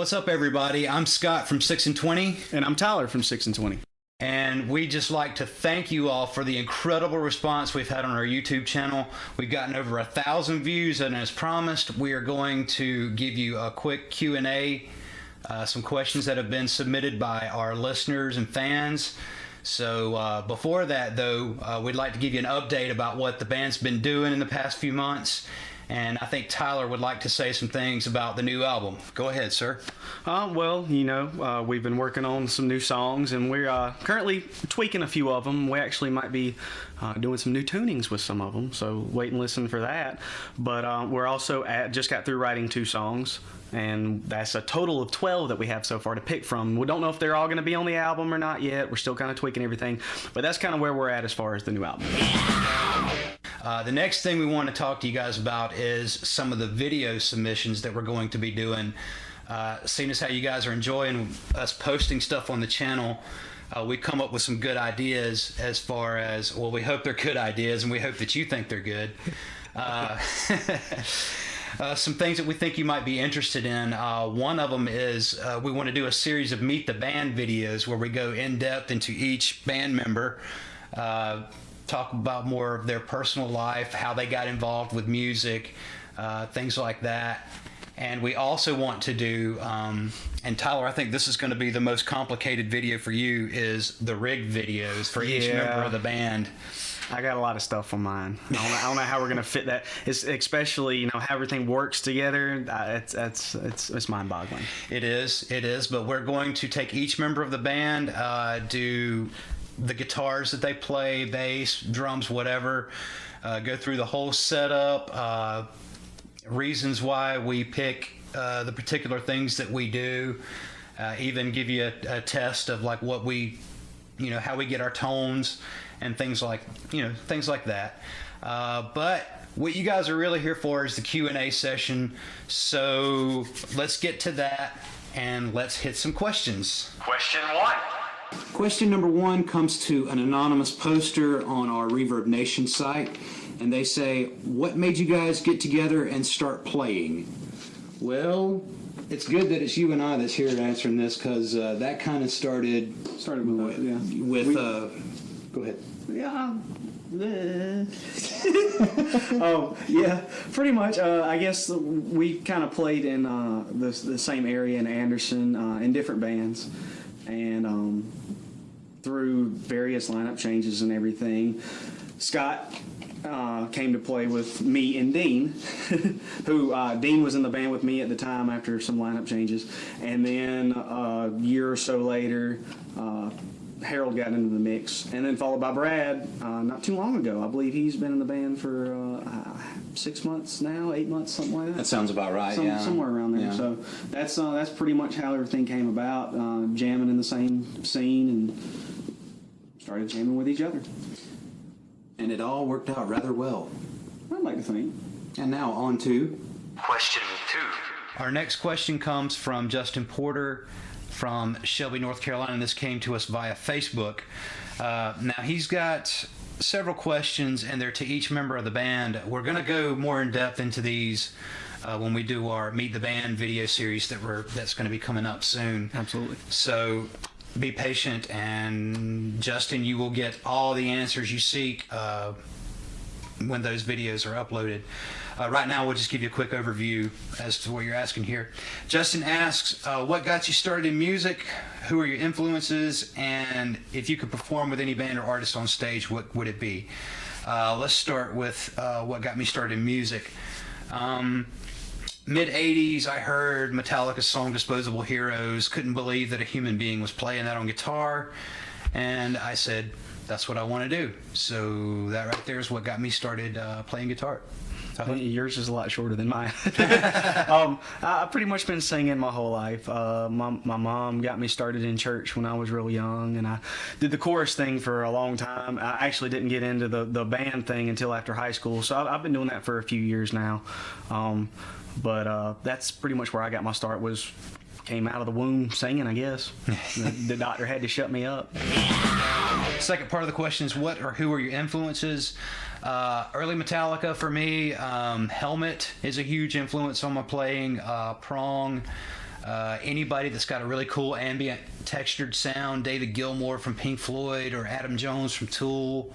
What's up, everybody? I'm Scott from 6 and 20. And I'm Tyler from 6 and 20. And we just like to thank you all for the incredible response we've had on our YouTube channel. We've gotten over 1,000 views, and as promised, we are going to give you a quick Q&A, some questions that have been submitted by our listeners and fans. So before that, though, we'd like to give you an update about what the band's been doing in the past few months. And I think Tyler would like to say some things about the new album. Go ahead, sir. Well, you know, we've been working on some new songs, and we're currently tweaking a few of them. We actually might be doing some new tunings with some of them, so wait and listen for that. But we're also just got through writing 2 songs, and that's a total of 12 that we have so far to pick from. We don't know if they're all going to be on the album or not yet. We're still kind of tweaking everything, but that's kind of where we're at as far as the new album. The next thing we want to talk to you guys about is some of the video submissions that we're going to be doing. Seeing as how you guys are enjoying us posting stuff on the channel, we've come up with some good ideas as far as, well, we hope they're good ideas, and we hope that you think they're good. Some things that we think you might be interested in. One of them is we want to do a series of Meet the Band videos where we go in depth into each band member, talk about more of their personal life, how they got involved with music, things like that. And we also want to do, and Tyler, I think this is going to be the most complicated video for you, is the rig videos for each member of the band. I got a lot of stuff on mine. I don't know how we're going to fit that. It's especially, you know, how everything works together. It's mind-boggling. It is. But we're going to take each member of the band, do the guitars that they play, bass, drums, whatever, go through the whole setup, reasons why we pick the particular things that we do, even give you a test of like what we, you know, how we get our tones and things like that. But what you guys are really here for is the Q&A session. So let's get to that and let's hit some questions. Question 1. Question number 1 comes to an anonymous poster on our Reverb Nation site, and they say, what made you guys get together and start playing? Well, it's good that it's you and I that's here answering this, because that kind of started with go ahead. Yeah. Oh, yeah, pretty much. I guess we kind of played in the same area in Anderson in different bands, and through various lineup changes and everything, Scott came to play with me and Dean, who Dean was in the band with me at the time after some lineup changes, and then a year or so later, Harold got into the mix, and then followed by Brad not too long ago. I believe he's been in the band for 6 months now, 8 months, something like that. That sounds about right. Somewhere around there. Yeah. So that's pretty much how everything came about. Jamming in the same scene and started jamming with each other. And it all worked out rather well. I'd like to think. And now on to Question 2. our next question. Comes from Justin Porter from Shelby, North Carolina, and this came to us via Facebook. Now he's got several questions, and they're to each member of the band. We're going to go more in depth into these when we do our Meet the Band video series that's going to be coming up soon. Absolutely. So be patient, and Justin, you will get all the answers you seek when those videos are uploaded. Right now, we'll just give you a quick overview as to what you're asking here. Justin asks, what got you started in music? Who are your influences? And if you could perform with any band or artist on stage, what would it be? Let's start with what got me started in music. Mid-'80s, I heard Metallica's song Disposable Heroes. Couldn't believe that a human being was playing that on guitar. And I said, that's what I want to do. So that right there is what got me started playing guitar. Yours is a lot shorter than mine. I've pretty much been singing my whole life. My mom got me started in church when I was real young, and I did the chorus thing for a long time. I actually didn't get into the band thing until after high school, so I've been doing that for a few years now. But that's pretty much where I got my start, came out of the womb singing, I guess. The doctor had to shut me up. Second part of the question is, what or who are your influences? Early Metallica for me. Helmet is a huge influence on my playing. Prong. Anybody that's got a really cool ambient textured sound, David Gilmour from Pink Floyd or Adam Jones from Tool.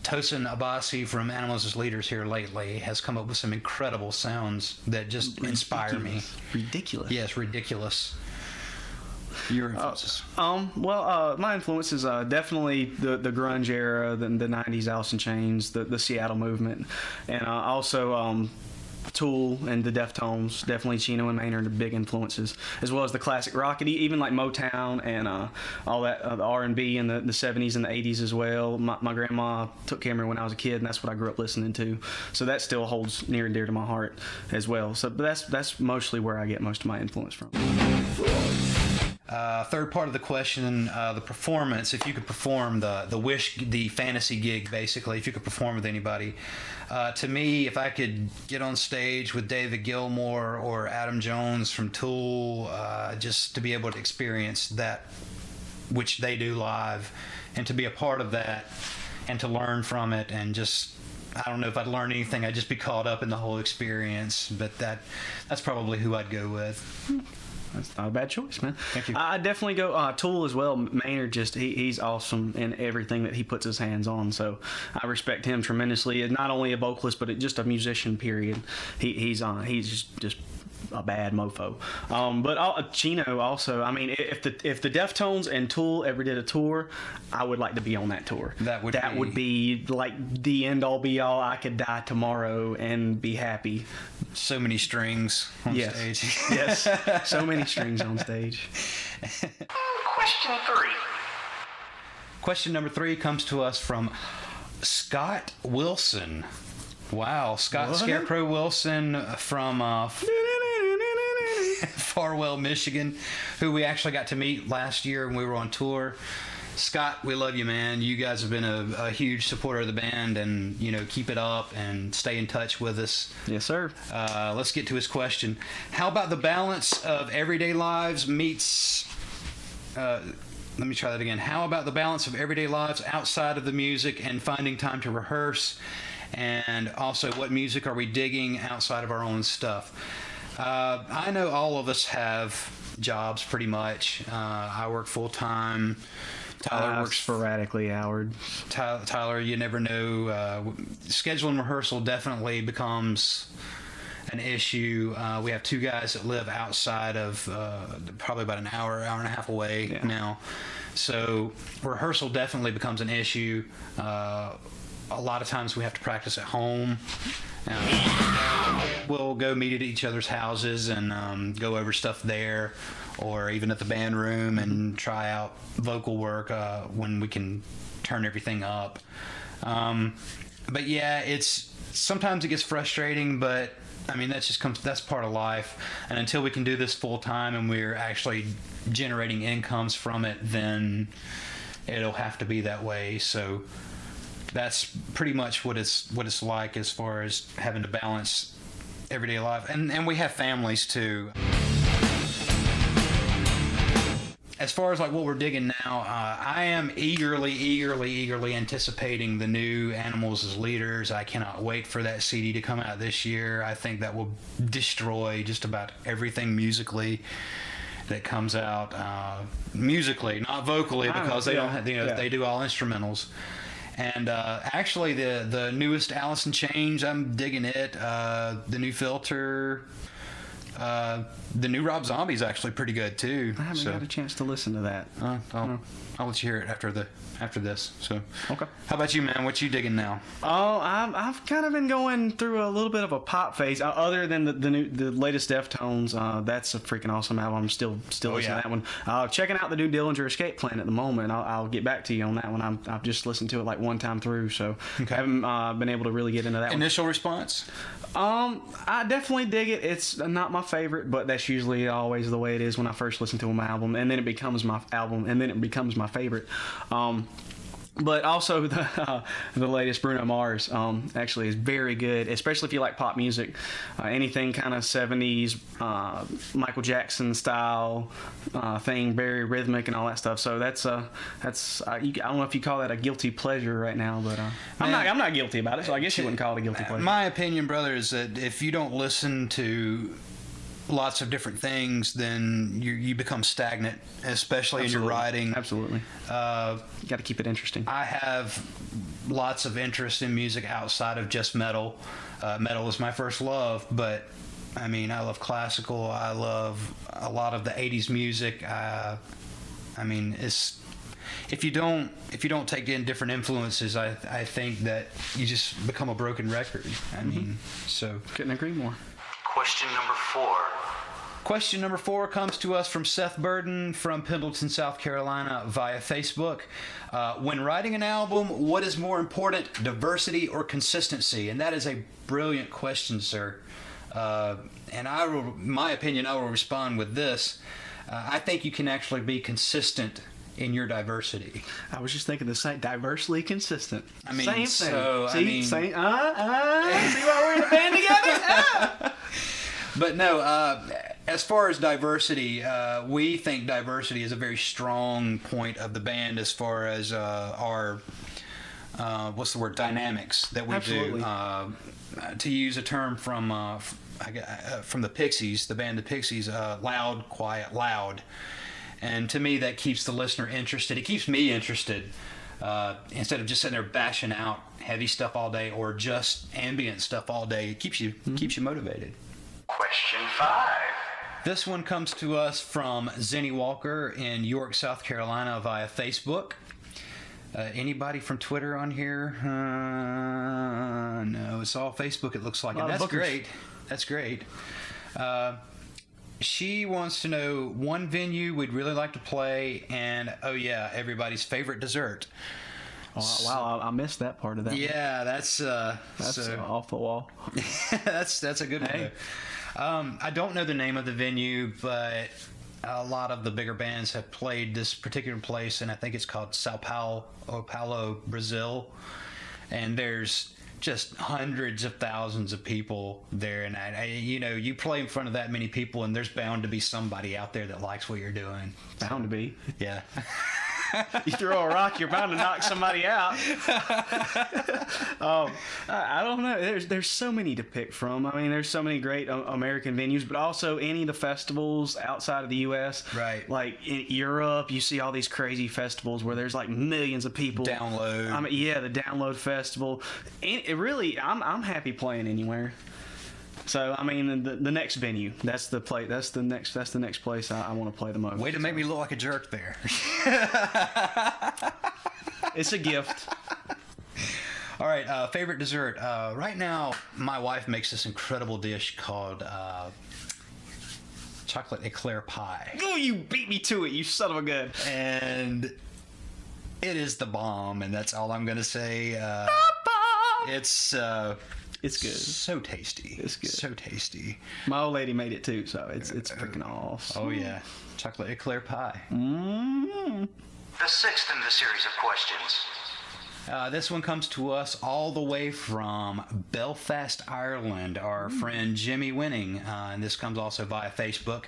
Tosin Abasi from Animals as Leaders here lately has come up with some incredible sounds that just inspire me. Ridiculous. Yes, ridiculous. Your influences? My influences definitely the grunge era, the 90s, Alice in Chains, the Seattle movement, and also Tool and the Deftones. Definitely Chino and Maynard are big influences, as well as the classic rock, and even like Motown and all that, the R&B in the 70s and the 80s as well. My grandma took care of me when I was a kid, and that's what I grew up listening to. So that still holds near and dear to my heart as well. So but that's mostly where I get most of my influence from. Third part of the question, the performance. If you could perform the fantasy gig, basically, if you could perform with anybody, to me, if I could get on stage with David Gilmour or Adam Jones from Tool, just to be able to experience that, which they do live, and to be a part of that, and to learn from it, and just, I don't know if I'd learn anything. I'd just be caught up in the whole experience. But that's probably who I'd go with. That's not a bad choice, man. Thank you. I definitely go Tool as well. Maynard, just he's awesome in everything that he puts his hands on. So I respect him tremendously. Not only a vocalist, but just a musician. Period. He's just a bad mofo. But Chino also. I mean, if the Deftones and Tool ever did a tour, I would like to be on that tour. That would be like the end all be all. I could die tomorrow and be happy. So many strings on stage. Yes, so many strings on stage. Question 3. Question number 3 comes to us from Scott Wilson. Wow, Scott Scarecrow Wilson from Farwell, Michigan, who we actually got to meet last year when we were on tour. Scott, we love you, man. You guys have been a huge supporter of the band, and keep it up and stay in touch with us. Yes, sir. Let's get to his question. How about the balance of everyday lives meets? Let me try that again. How about the balance of everyday lives outside of the music and finding time to rehearse? And also, what music are we digging outside of our own stuff? I know all of us have jobs pretty much. I work full time. Tyler works sporadically, Howard. Tyler, you never know. Scheduling rehearsal definitely becomes an issue. We have 2 guys that live outside of probably about an hour and a half away now. So rehearsal definitely becomes an issue. A lot of times we have to practice at home. We'll go meet at each other's houses and go over stuff there, or even at the band room and try out vocal work when we can turn everything up. But yeah, sometimes it gets frustrating, but I mean that's part of life. And until we can do this full time and we're actually generating incomes from it, then it'll have to be that way. So that's pretty much what it's like as far as having to balance everyday life, and we have families too. As far as like what we're digging now, I am eagerly anticipating the new Animals as Leaders. I cannot wait for that CD to come out this year. I think that will destroy just about everything musically that comes out. Musically, not vocally, because they don't have, they do all instrumentals. And actually, the newest Alice in Chains, I'm digging it. The new Filter, the new Rob Zombie's actually pretty good too. I haven't got a chance to listen to that. I'll let you hear it after this. So okay. How about you, man? What you digging now? Oh, I've kind of been going through a little bit of a pop phase. Other than the latest Deftones, that's a freaking awesome album. I'm still listening to that one. Checking out the new Dillinger Escape Plan at the moment. I'll get back to you on that one. I've just listened to it like one time through, so I haven't been able to really get into that. Initial response? I definitely dig it. It's not my favorite, but that's usually always the way it is when I first listen to an album, and then it becomes my album, and then it becomes my favorite. But also the latest Bruno Mars actually is very good, especially if you like pop music. Anything kind of 70s Michael Jackson style thing, very rhythmic and all that stuff. So that's I don't know if you call that a guilty pleasure right now, but I'm not guilty about it. So I guess you wouldn't call it a guilty pleasure. My opinion, brother, is that if you don't listen to lots of different things, then you become stagnant, especially in your writing. Absolutely. You got to keep it interesting. I have lots of interest in music outside of just metal. Metal is my first love, but I mean, I love classical. I love a lot of the 80s music. I mean, if you don't take in different influences, I think that you just become a broken record. I mean, so couldn't agree more. Question number 4. Question number 4 comes to us from Seth Burden from Pendleton, South Carolina, via Facebook. When writing an album, what is more important, diversity or consistency? And that is a brilliant question, sir. And my opinion, I will respond with this. I think you can actually be consistent in your diversity. I was just thinking the same, diversely consistent. I mean, same thing. so, See, I mean, see why we're in a band together? But no, as far as diversity, we think diversity is a very strong point of the band as far as our dynamics that we Absolutely. do. To use a term from the Pixies, the band the Pixies, loud, quiet, loud. And to me, that keeps the listener interested. It keeps me interested. Instead of just sitting there bashing out heavy stuff all day or just ambient stuff all day, it keeps you motivated. Question 5. This one comes to us from Zenny Walker in York, South Carolina via Facebook. Anybody from Twitter on here? No, it's all Facebook, it looks like. And that's great. That's great. She wants to know one venue we'd really like to play, and everybody's favorite dessert. Oh, wow, I missed that part of that. Yeah, that's off the wall. that's a good one. I don't know the name of the venue, but a lot of the bigger bands have played this particular place, and I think it's called Sao Paulo, Brazil. And there's just hundreds of thousands of people there, and you play in front of that many people, and there's bound to be somebody out there that likes what you're doing. Bound to be. Yeah. You throw a rock, you're bound to knock somebody out. I don't know. There's so many to pick from. I mean, there's so many great American venues, but also any of the festivals outside of the U.S. Right. Like in Europe, you see all these crazy festivals where there's like millions of people. Download. I mean, yeah, the Download Festival. And it really, I'm happy playing anywhere. So I mean, the next venue, that's the next place I want to play the most. Way to make me look like a jerk there. It's a gift. All right, favorite dessert. Right now, my wife makes this incredible dish called chocolate eclair pie. Oh, you beat me to it, you son of a gun. And it is the bomb, and that's all I'm going to say. It's good. So tasty. It's good. So tasty. My old lady made it too, so it's freaking awesome. Oh yeah, chocolate eclair pie. Mm. The 6th in the series of questions. This one comes to us all the way from Belfast, Ireland. Our friend Jimmy Winning, and this comes also via Facebook.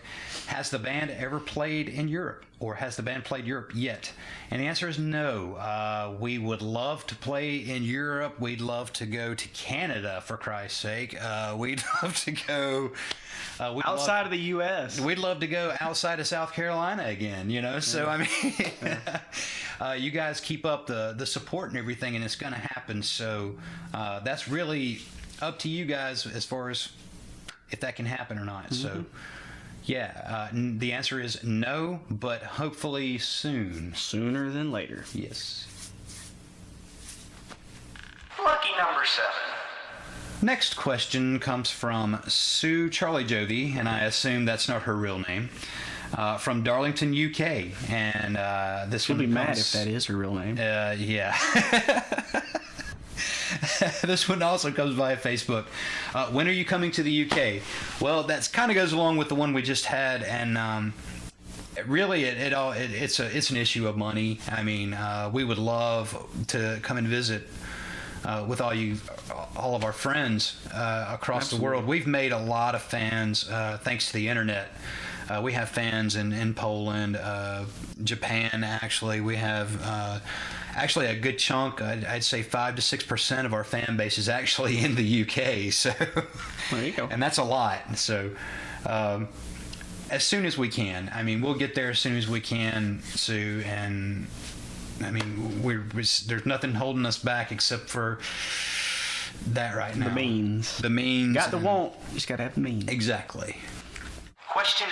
Has the band ever played in Europe, or has the band played Europe yet? And the answer is no. We would love to play in Europe. We'd love to go to Canada, for Christ's sake. We'd love to go outside of the U.S. We'd love to go outside of South Carolina again, So, I mean, you guys keep up the support and everything, and it's going to happen. So that's really up to you guys as far as if that can happen or not. So, yeah, the answer is no, but hopefully soon. Sooner than later. Yes. Lucky number 7. Next question comes from Sue Charlie Jovie, and I assume that's not her real name, from Darlington, UK. And this She'll one be mad if that is her real name. Yeah. This one also comes via Facebook. When are you coming to the UK? Well, that kind of goes along with the one we just had, and really, it's an issue of money. I mean, we would love to come and visit with all of our friends across the world. We've made a lot of fans thanks to the internet. We have fans in Poland, Japan. Actually, we have actually a good chunk. I'd say 5 to 6% of our fan base is actually in the UK. So there you go. And that's a lot. So as soon as we can. I mean, we'll get there as soon as we can, Sue, and I mean, there's nothing holding us back except for that right now. The means. The means. Got the want. You just got to have the means. Exactly. Question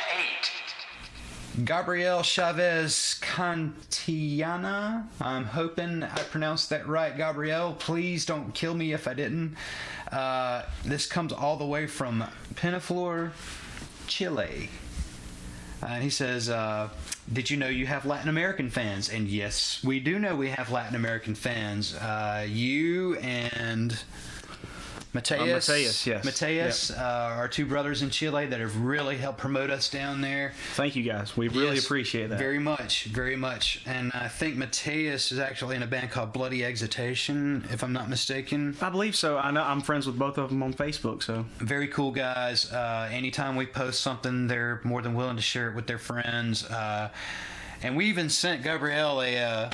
8. Gabrielle Chavez Cantiana. I'm hoping I pronounced that right, Gabrielle. Please don't kill me if I didn't. This comes all the way from Pinaflor, Chile. And he says, did you know you have Latin American fans? And yes, we do know we have Latin American fans. You and Mateus. Mateus, yes. Mateus, our two brothers in Chile that have really helped promote us down there. Thank you guys. We really Yes, appreciate that. Very much, very much. And I think Mateus is actually in a band called Bloody Excitation, if I'm not mistaken. I believe so. I know I'm friends with both of them on Facebook, so. Very cool guys. Anytime we post something, they're more than willing to share it with their friends. And we even sent Gabrielle a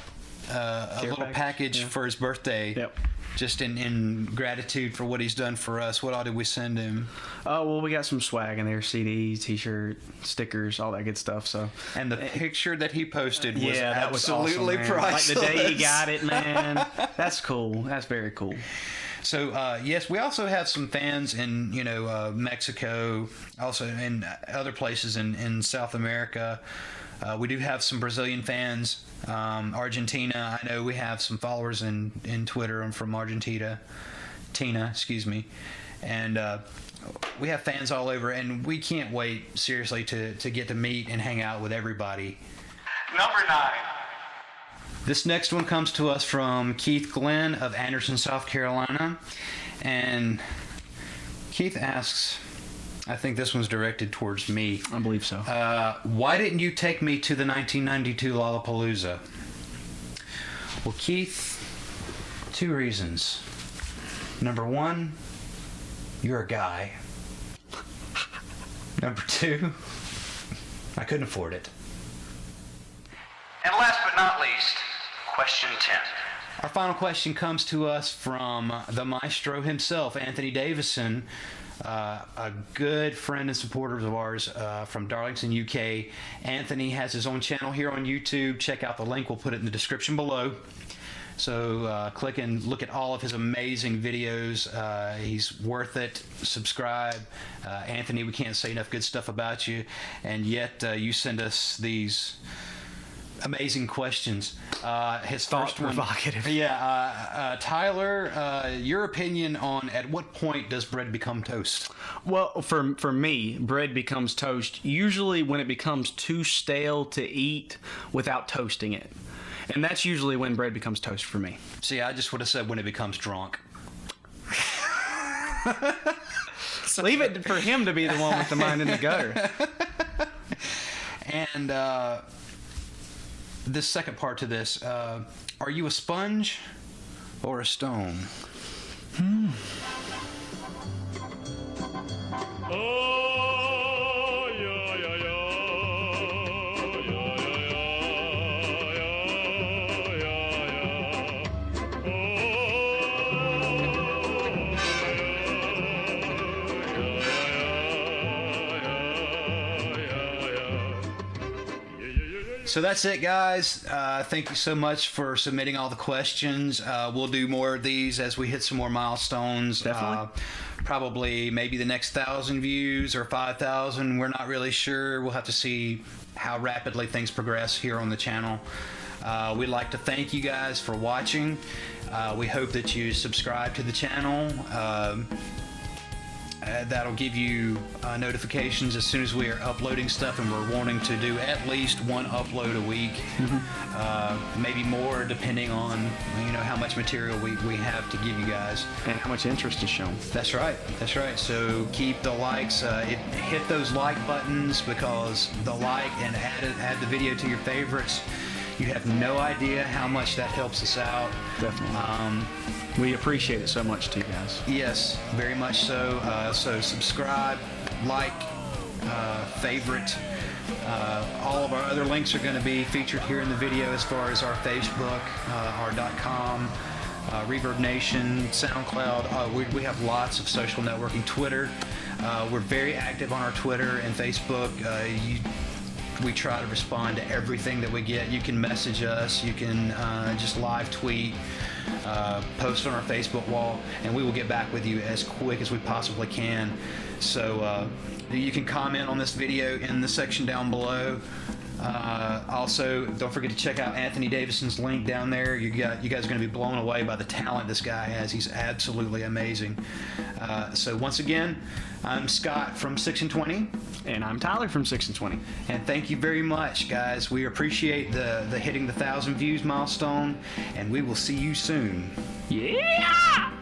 little package for his birthday. Yep. Just in gratitude for what he's done for us. What all did we send him? Oh, well, we got some swag in there. CDs, T-shirt, stickers, all that good stuff. So. And the picture that he posted was that was absolutely awesome, man. priceless. Like the day he got it, man. That's cool. That's very cool. So yes, we also have some fans in Mexico, also in other places in South America. We do have some Brazilian fans. Argentina, I know we have some followers in Twitter and from Argentina. Excuse me. And we have fans all over, and we can't wait, seriously, to get to meet and hang out with everybody. Number 9. This next one comes to us from Keith Glenn of Anderson, South Carolina. And Keith asks, I think this one's directed towards me. I believe so. Why didn't you take me to the 1992 Lollapalooza? Well, Keith, 2 reasons. Number 1, you're a guy. Number 2, I couldn't afford it. And last but not least, question 10. Our final question comes to us from the maestro himself, Anthony Davison, a good friend and supporter of ours from Darlington, UK. Anthony has his own channel here on YouTube. Check out the link. We'll put it in the description below. So click and look at all of his amazing videos. He's worth it. Subscribe. Anthony, we can't say enough good stuff about you, and yet you send us these amazing questions. His first one, provocative. Yeah, Tyler, your opinion on at what point does bread become toast? Well, for me, bread becomes toast usually when it becomes too stale to eat without toasting it. And that's usually when bread becomes toast for me. See, I just would have said when it becomes drunk. Leave it for him to be the one with the mind in the gutter. And this second part to this, are you a sponge or a stone? So that's it, guys. Thank you so much for submitting all the questions. We'll do more of these as we hit some more milestones. Definitely. Probably maybe the next 1,000 views or 5,000. We're not really sure. We'll have to see how rapidly things progress here on the channel. We'd like to thank you guys for watching. We hope that you subscribe to the channel. That'll give you notifications as soon as we are uploading stuff, and we're wanting to do at least 1 upload a week, maybe more depending on how much material we have to give you guys and how much interest is shown. That's right. So keep the likes, hit those like buttons, because the like and add the video to your favorites. You have no idea how much that helps us out. Definitely. We appreciate it so much too, guys. Yes, very much so. So subscribe, like, favorite. All of our other links are going to be featured here in the video, as far as our Facebook, our .com, Reverb Nation, SoundCloud. We have lots of social networking. Twitter. We're very active on our Twitter and Facebook. We try to respond to everything that we get. You can message us. You can just live tweet, post on our Facebook wall, and we will get back with you as quick as we possibly can. So you can comment on this video in the section down below. Also, don't forget to check out Anthony Davison's link down there. You guys are going to be blown away by the talent this guy has. He's absolutely amazing. So once again, I'm Scott from 6and20. And I'm Tyler from 6and20. And thank you very much, guys. We appreciate the hitting the 1,000 views milestone, and we will see you soon. Yeah!